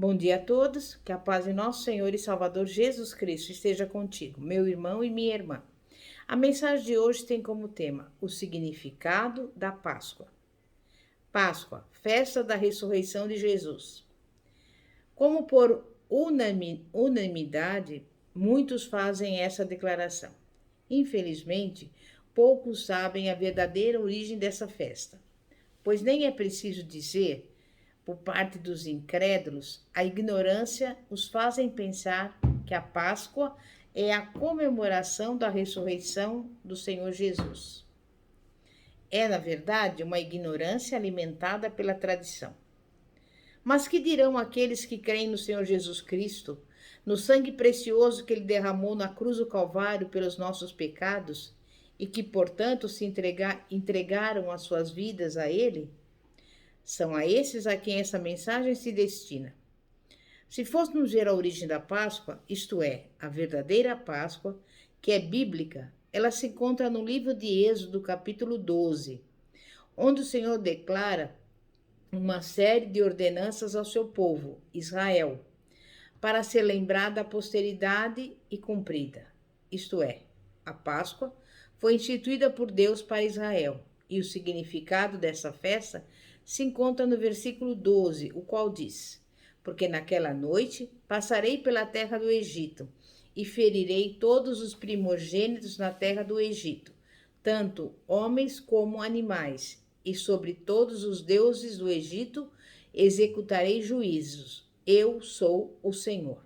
Bom dia a todos, que a paz de nosso Senhor e Salvador Jesus Cristo esteja contigo, meu irmão e minha irmã. A mensagem de hoje tem como tema o significado da Páscoa. Páscoa, festa da ressurreição de Jesus. Como por unanimidade, muitos fazem essa declaração. Infelizmente, poucos sabem a verdadeira origem dessa festa, pois nem é preciso dizer, por parte dos incrédulos, a ignorância os fazem pensar que a Páscoa é a comemoração da ressurreição do Senhor Jesus. É, na verdade, uma ignorância alimentada pela tradição. Mas que dirão aqueles que creem no Senhor Jesus Cristo, no sangue precioso que ele derramou na cruz do Calvário pelos nossos pecados e que, portanto, se entregaram as suas vidas a ele? São a esses a quem essa mensagem se destina. Se fôssemos ver a origem da Páscoa, isto é, a verdadeira Páscoa, que é bíblica, ela se encontra no livro de Êxodo, capítulo 12, onde o Senhor declara uma série de ordenanças ao seu povo, Israel, para ser lembrada a posteridade e cumprida. Isto é, a Páscoa foi instituída por Deus para Israel, e o significado dessa festa se encontra no versículo 12, o qual diz: porque naquela noite passarei pela terra do Egito e ferirei todos os primogênitos na terra do Egito, tanto homens como animais, e sobre todos os deuses do Egito executarei juízos. Eu sou o Senhor.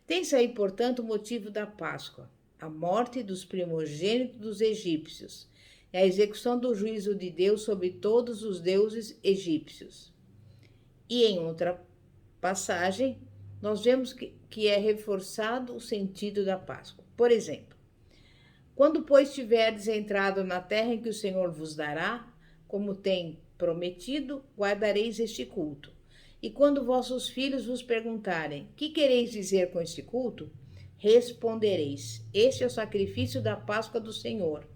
Tem-se aí, portanto, o motivo da Páscoa, a morte dos primogênitos dos egípcios, e a execução do juízo de Deus sobre todos os deuses egípcios. E em outra passagem, nós vemos que é reforçado o sentido da Páscoa. Por exemplo, quando, pois, tiverdes entrado na terra em que o Senhor vos dará, como tem prometido, guardareis este culto. E quando vossos filhos vos perguntarem: que quereis dizer com este culto? Respondereis: este é o sacrifício da Páscoa do Senhor,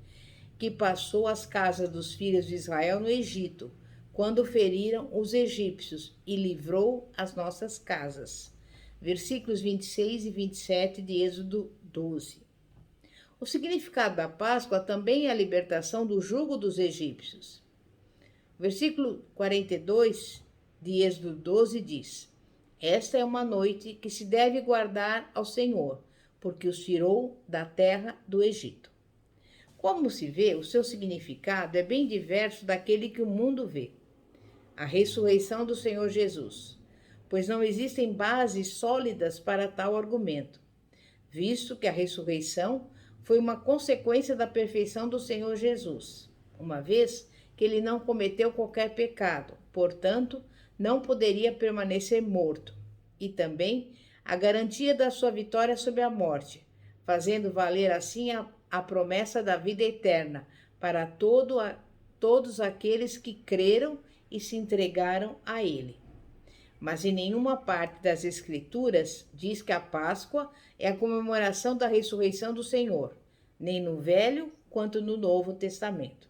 que passou as casas dos filhos de Israel no Egito, quando feriram os egípcios, e livrou as nossas casas. Versículos 26 e 27 de Êxodo 12. O significado da Páscoa também é a libertação do jugo dos egípcios. Versículo 42 de Êxodo 12 diz: esta é uma noite que se deve guardar ao Senhor, porque os tirou da terra do Egito. Como se vê, o seu significado é bem diverso daquele que o mundo vê. A ressurreição do Senhor Jesus, pois não existem bases sólidas para tal argumento, visto que a ressurreição foi uma consequência da perfeição do Senhor Jesus, uma vez que ele não cometeu qualquer pecado, portanto, não poderia permanecer morto, e também a garantia da sua vitória sobre a morte, fazendo valer assim a promessa da vida eterna para todos aqueles que creram e se entregaram a ele. Mas em nenhuma parte das Escrituras diz que a Páscoa é a comemoração da ressurreição do Senhor, nem no Velho quanto no Novo Testamento.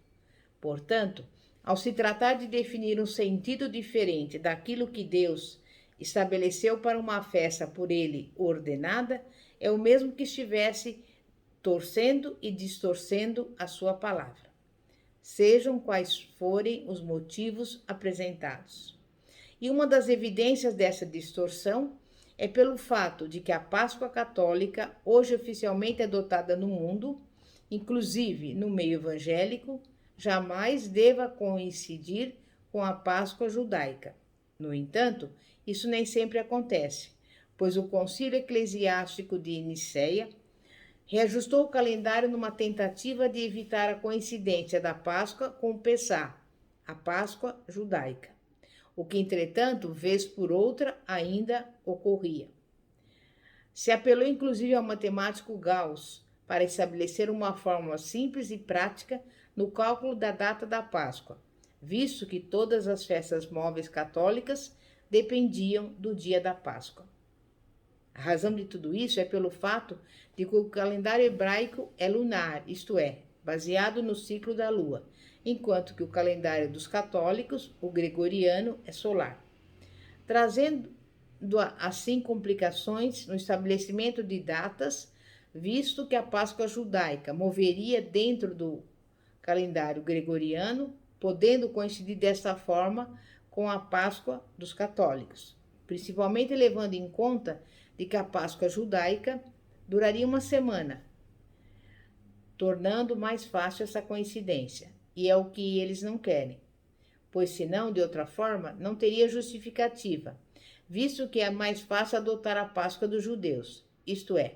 Portanto, ao se tratar de definir um sentido diferente daquilo que Deus estabeleceu para uma festa por ele ordenada, é o mesmo que estivesse torcendo e distorcendo a sua palavra, sejam quais forem os motivos apresentados. E uma das evidências dessa distorção é pelo fato de que a Páscoa católica, hoje oficialmente adotada no mundo, inclusive no meio evangélico, jamais deva coincidir com a Páscoa judaica. No entanto, isso nem sempre acontece, pois o Concílio Eclesiástico de Nicéia reajustou o calendário numa tentativa de evitar a coincidência da Páscoa com o Pessá, a Páscoa judaica, o que, entretanto, vez por outra, ainda ocorria. Se apelou inclusive ao matemático Gauss para estabelecer uma fórmula simples e prática no cálculo da data da Páscoa, visto que todas as festas móveis católicas dependiam do dia da Páscoa. A razão de tudo isso é pelo fato de que o calendário hebraico é lunar, isto é, baseado no ciclo da lua, enquanto que o calendário dos católicos, o gregoriano, é solar. Trazendo assim complicações no estabelecimento de datas, visto que a Páscoa judaica moveria dentro do calendário gregoriano, podendo coincidir desta forma com a Páscoa dos católicos, principalmente levando em conta de que a Páscoa judaica duraria uma semana, tornando mais fácil essa coincidência, e é o que eles não querem, pois senão, de outra forma, não teria justificativa, visto que é mais fácil adotar a Páscoa dos judeus, isto é,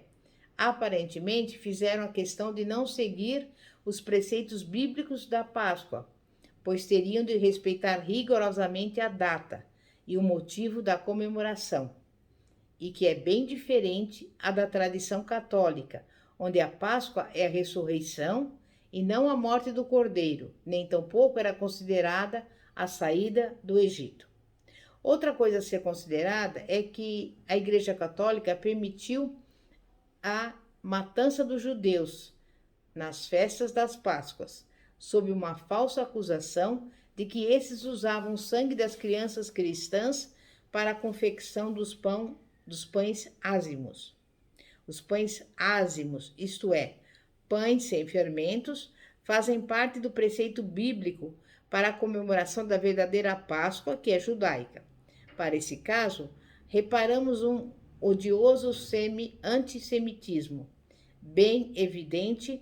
aparentemente fizeram a questão de não seguir os preceitos bíblicos da Páscoa, pois teriam de respeitar rigorosamente a data e o motivo da comemoração, e que é bem diferente a da tradição católica, onde a Páscoa é a ressurreição e não a morte do Cordeiro, nem tampouco era considerada a saída do Egito. Outra coisa a ser considerada é que a Igreja Católica permitiu a matança dos judeus nas festas das Páscoas, sob uma falsa acusação de que esses usavam o sangue das crianças cristãs para a confecção dos pães ázimos. Os pães ázimos, isto é, pães sem fermentos, fazem parte do preceito bíblico para a comemoração da verdadeira Páscoa, que é judaica. Para esse caso, reparamos um odioso antissemitismo, bem evidente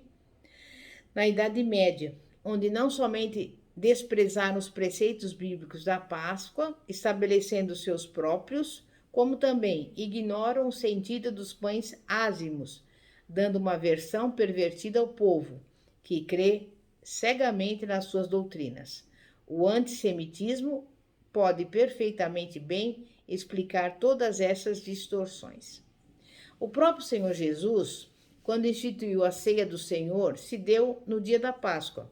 na Idade Média, onde não somente desprezaram os preceitos bíblicos da Páscoa, estabelecendo seus próprios, como também ignoram o sentido dos pães ázimos, dando uma versão pervertida ao povo, que crê cegamente nas suas doutrinas. O antissemitismo pode perfeitamente bem explicar todas essas distorções. O próprio Senhor Jesus, quando instituiu a ceia do Senhor, se deu no dia da Páscoa.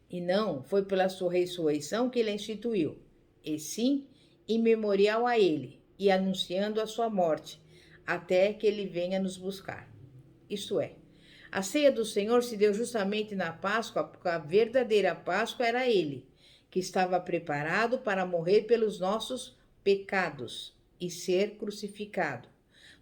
E não foi pela sua ressurreição que ele a instituiu, e sim em memorial a ele e anunciando a sua morte, até que ele venha nos buscar. Isto é, a ceia do Senhor se deu justamente na Páscoa, porque a verdadeira Páscoa era ele, que estava preparado para morrer pelos nossos pecados e ser crucificado.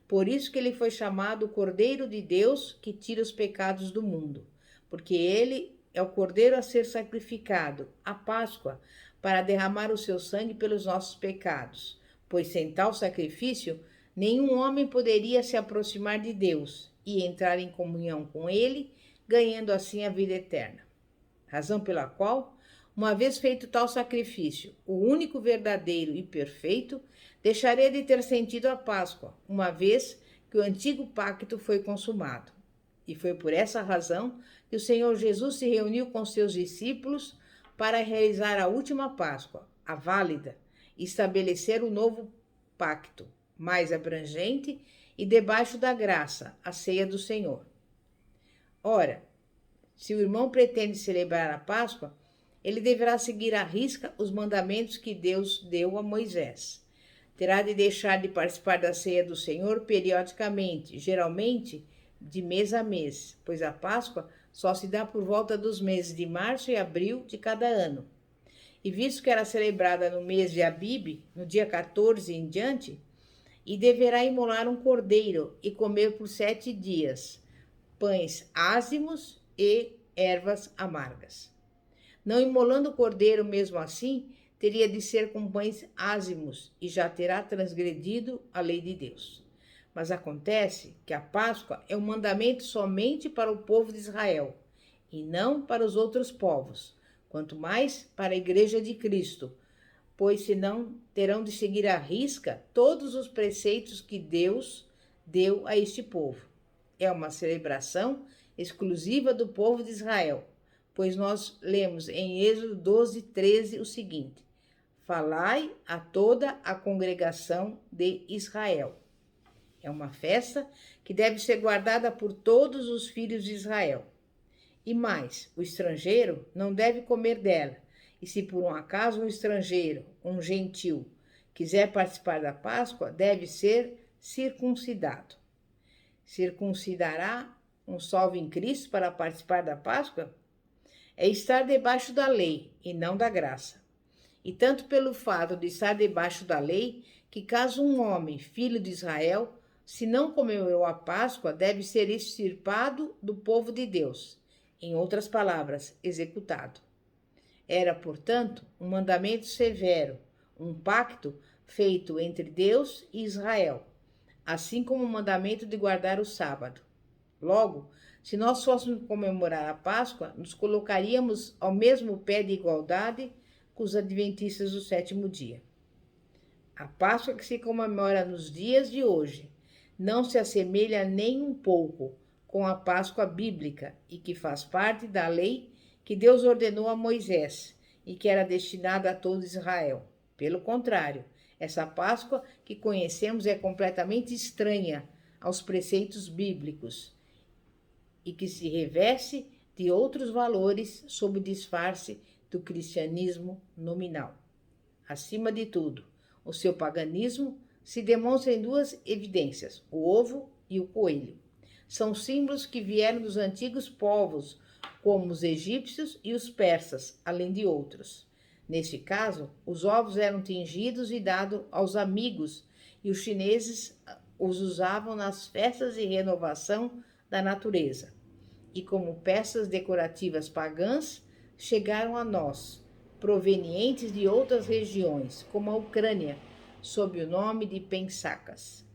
Por isso que ele foi chamado o Cordeiro de Deus que tira os pecados do mundo, porque ele é o Cordeiro a ser sacrificado, a Páscoa, para derramar o seu sangue pelos nossos pecados, pois sem tal sacrifício, nenhum homem poderia se aproximar de Deus e entrar em comunhão com ele, ganhando assim a vida eterna. Razão pela qual, uma vez feito tal sacrifício, o único verdadeiro e perfeito, deixaria de ter sentido a Páscoa, uma vez que o antigo pacto foi consumado. E foi por essa razão que o Senhor Jesus se reuniu com seus discípulos para realizar a última Páscoa, a válida, e estabelecer o novo pacto, mais abrangente e debaixo da graça, a ceia do Senhor. Ora, se o irmão pretende celebrar a Páscoa, ele deverá seguir à risca os mandamentos que Deus deu a Moisés. Terá de deixar de participar da ceia do Senhor periodicamente, geralmente de mês a mês, pois a Páscoa só se dá por volta dos meses de março e abril de cada ano. E visto que era celebrada no mês de Abibe, no dia 14 em diante, e deverá imolar um cordeiro e comer por 7 dias, pães ázimos e ervas amargas. Não imolando o cordeiro mesmo assim, teria de ser com pães ázimos e já terá transgredido a lei de Deus. Mas acontece que a Páscoa é um mandamento somente para o povo de Israel e não para os outros povos, quanto mais para a Igreja de Cristo, pois senão terão de seguir à risca todos os preceitos que Deus deu a este povo. É uma celebração exclusiva do povo de Israel, pois nós lemos em Êxodo 12:13 o seguinte: falai a toda a congregação de Israel. É uma festa que deve ser guardada por todos os filhos de Israel. E mais, o estrangeiro não deve comer dela. E se por um acaso um estrangeiro, um gentil, quiser participar da Páscoa, deve ser circuncidado. Circuncidará um salvo em Cristo para participar da Páscoa? É estar debaixo da lei e não da graça. E tanto pelo fato de estar debaixo da lei, que caso um homem, filho de Israel, se não comemorou a Páscoa, deve ser extirpado do povo de Deus. Em outras palavras, executado. Era, portanto, um mandamento severo, um pacto feito entre Deus e Israel, assim como o mandamento de guardar o sábado. Logo, se nós fôssemos comemorar a Páscoa, nos colocaríamos ao mesmo pé de igualdade com os adventistas do sétimo dia. A Páscoa que se comemora nos dias de hoje não se assemelha nem um pouco com a Páscoa bíblica e que faz parte da lei que Deus ordenou a Moisés e que era destinada a todo Israel. Pelo contrário, essa Páscoa que conhecemos é completamente estranha aos preceitos bíblicos e que se reveste de outros valores sob o disfarce do cristianismo nominal. Acima de tudo, o seu paganismo se demonstra em duas evidências, o ovo e o coelho. São símbolos que vieram dos antigos povos, como os egípcios e os persas, além de outros. Neste caso, os ovos eram tingidos e dados aos amigos, e os chineses os usavam nas festas de renovação da natureza. E como peças decorativas pagãs, chegaram a nós, provenientes de outras regiões, como a Ucrânia, sob o nome de pensacas.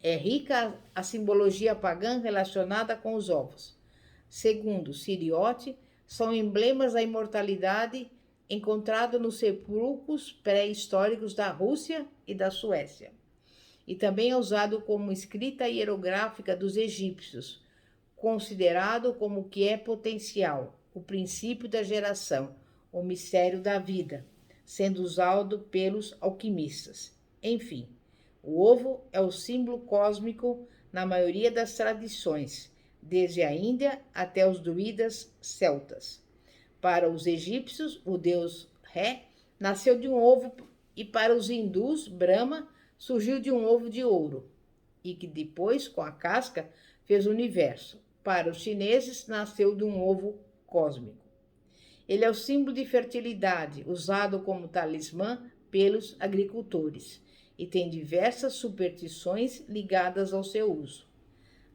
É rica a simbologia pagã relacionada com os ovos. Segundo Siriote, são emblemas da imortalidade encontrado nos sepulcros pré-históricos da Rússia e da Suécia. E também é usado como escrita hierográfica dos egípcios, considerado como o que é potencial, o princípio da geração, o mistério da vida, sendo usado pelos alquimistas. Enfim, o ovo é o símbolo cósmico na maioria das tradições, desde a Índia até os druidas celtas. Para os egípcios, o deus Ré nasceu de um ovo e para os hindus, Brahma surgiu de um ovo de ouro e que depois, com a casca, fez o universo. Para os chineses, nasceu de um ovo cósmico. Ele é o símbolo de fertilidade, usado como talismã pelos agricultores, e tem diversas superstições ligadas ao seu uso.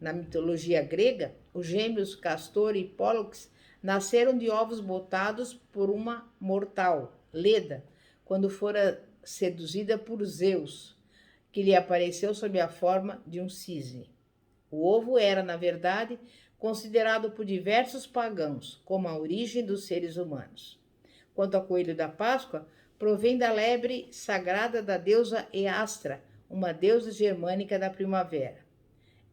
Na mitologia grega, os gêmeos Castor e Pólux nasceram de ovos botados por uma mortal, Leda, quando fora seduzida por Zeus, que lhe apareceu sob a forma de um cisne. O ovo era, na verdade, considerado por diversos pagãos como a origem dos seres humanos. Quanto ao coelho da Páscoa, provém da lebre sagrada da deusa Eastra, uma deusa germânica da primavera.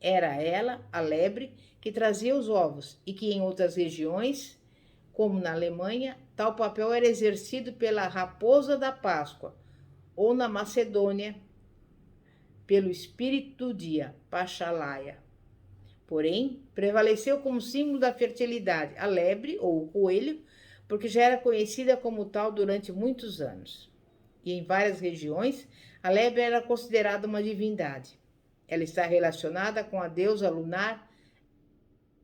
Era ela, a lebre, que trazia os ovos e que em outras regiões, como na Alemanha, tal papel era exercido pela raposa da Páscoa, ou na Macedônia, pelo espírito do dia, Pachalaia. Porém, prevaleceu como símbolo da fertilidade a lebre ou o coelho, porque já era conhecida como tal durante muitos anos. E em várias regiões, a lebre era considerada uma divindade. Ela está relacionada com a deusa lunar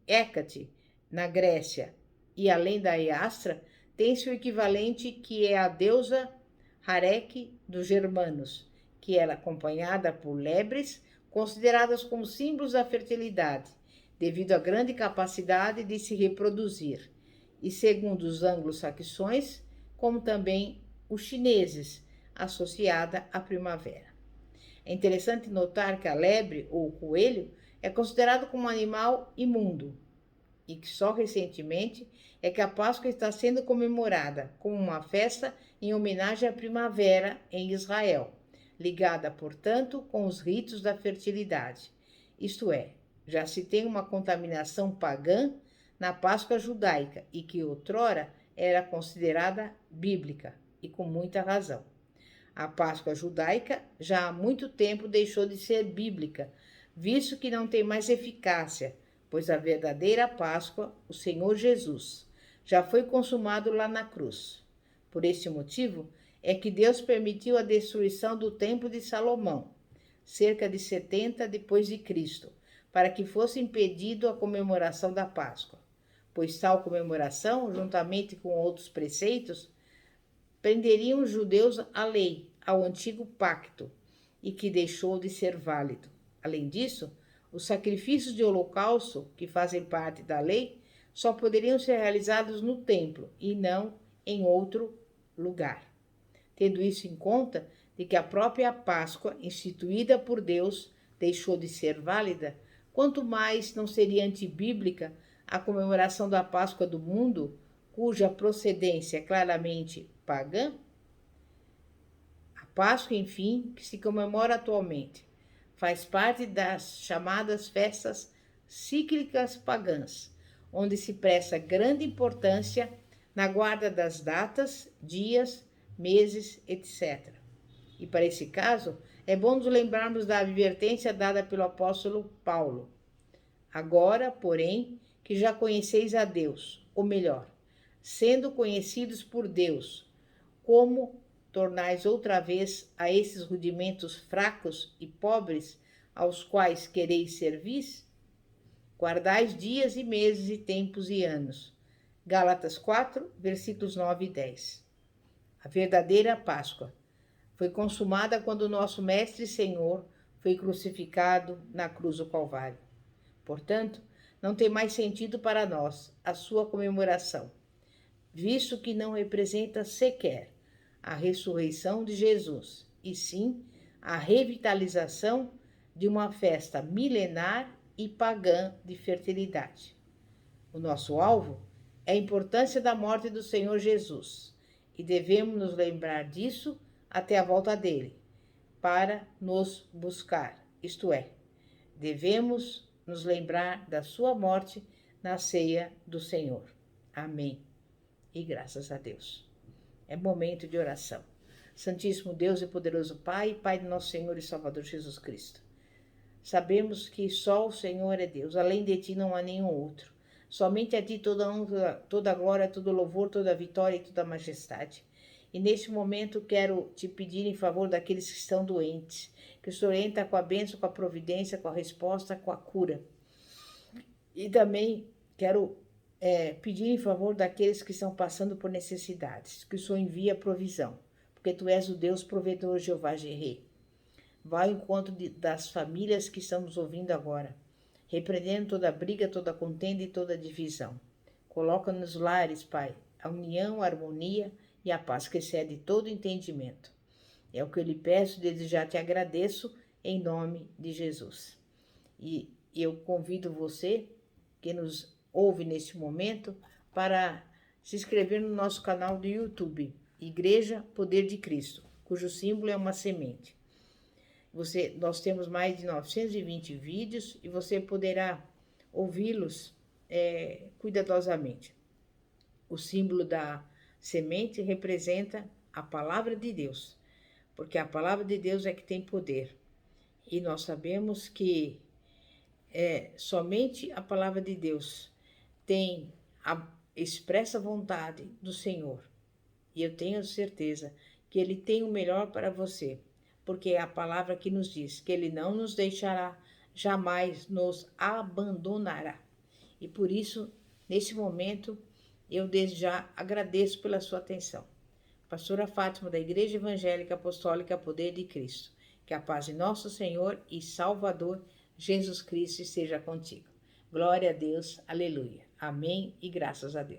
Hécate, na Grécia, e além da Eastra, tem seu equivalente que é a deusa Harek dos germanos, que era acompanhada por lebres, consideradas como símbolos da fertilidade, devido à grande capacidade de se reproduzir, e segundo os anglo-saxões, como também os chineses, associada à primavera. É interessante notar que a lebre ou o coelho é considerado como um animal imundo e que só recentemente é que a Páscoa está sendo comemorada como uma festa em homenagem à primavera em Israel, ligada, portanto, com os ritos da fertilidade. Isto é, já se tem uma contaminação pagã na Páscoa judaica e que outrora era considerada bíblica, e com muita razão. A Páscoa judaica já há muito tempo deixou de ser bíblica, visto que não tem mais eficácia, pois a verdadeira Páscoa, o Senhor Jesus, já foi consumado lá na cruz. Por este motivo é que Deus permitiu a destruição do Templo de Salomão, cerca de 70 depois de Cristo, para que fosse impedido a comemoração da Páscoa, pois tal comemoração, juntamente com outros preceitos, prenderiam os judeus à lei, ao antigo pacto, e que deixou de ser válido. Além disso, os sacrifícios de holocausto, que fazem parte da lei, só poderiam ser realizados no templo e não em outro lugar. Tendo isso em conta, de que a própria Páscoa, instituída por Deus, deixou de ser válida, quanto mais não seria antibíblica a comemoração da Páscoa do mundo, cuja procedência é claramente pagã? A Páscoa, enfim, que se comemora atualmente, faz parte das chamadas festas cíclicas pagãs, onde se presta grande importância na guarda das datas, dias, meses, etc. E para esse caso, é bom nos lembrarmos da advertência dada pelo apóstolo Paulo. Agora, porém, que já conheceis a Deus, ou melhor, sendo conhecidos por Deus, como tornais outra vez a esses rudimentos fracos e pobres aos quais quereis servir? Guardais dias e meses e tempos e anos. Gálatas 4, versículos 9 e 10. A verdadeira Páscoa foi consumada quando o nosso Mestre e Senhor foi crucificado na cruz do Calvário. Portanto, não tem mais sentido para nós a sua comemoração, visto que não representa sequer a ressurreição de Jesus, e sim a revitalização de uma festa milenar e pagã de fertilidade. O nosso alvo é a importância da morte do Senhor Jesus, e devemos nos lembrar disso até a volta dele, para nos buscar, isto é, devemos nos lembrar da sua morte na ceia do Senhor. Amém. E graças a Deus. É momento de oração. Santíssimo Deus e poderoso Pai, Pai de nosso Senhor e Salvador Jesus Cristo. Sabemos que só o Senhor é Deus, além de ti não há nenhum outro. Somente a ti toda honra, toda glória, todo louvor, toda vitória e toda majestade. E neste momento quero te pedir em favor daqueles que estão doentes, que o Senhor entra com a bênção, com a providência, com a resposta, com a cura. E também quero pedir em favor daqueles que estão passando por necessidades, que o Senhor envie a provisão, porque Tu és o Deus provedor, Jeová Jireh. Vai ao encontro das famílias que estão nos ouvindo agora, repreendendo toda briga, toda contenda e toda divisão. Coloca nos lares, Pai, a união, a harmonia e a paz que excede todo entendimento. É o que eu lhe peço, desde já te agradeço, em nome de Jesus. E eu convido você, que nos ouve neste momento, para se inscrever no nosso canal do YouTube, Igreja Poder de Cristo, cujo símbolo é uma semente. Nós temos mais de 920 vídeos e você poderá ouvi-los cuidadosamente. O símbolo da semente representa a palavra de Deus, porque a palavra de Deus é que tem poder. E nós sabemos que somente a palavra de Deus tem a expressa vontade do Senhor. E eu tenho certeza que Ele tem o melhor para você, porque é a palavra que nos diz que Ele não nos deixará, jamais nos abandonará. E por isso, nesse momento, eu desde já agradeço pela sua atenção. Pastora Fátima, da Igreja Evangélica Apostólica Poder de Cristo. Que a paz de nosso Senhor e Salvador Jesus Cristo esteja contigo. Glória a Deus, aleluia. Amém e graças a Deus.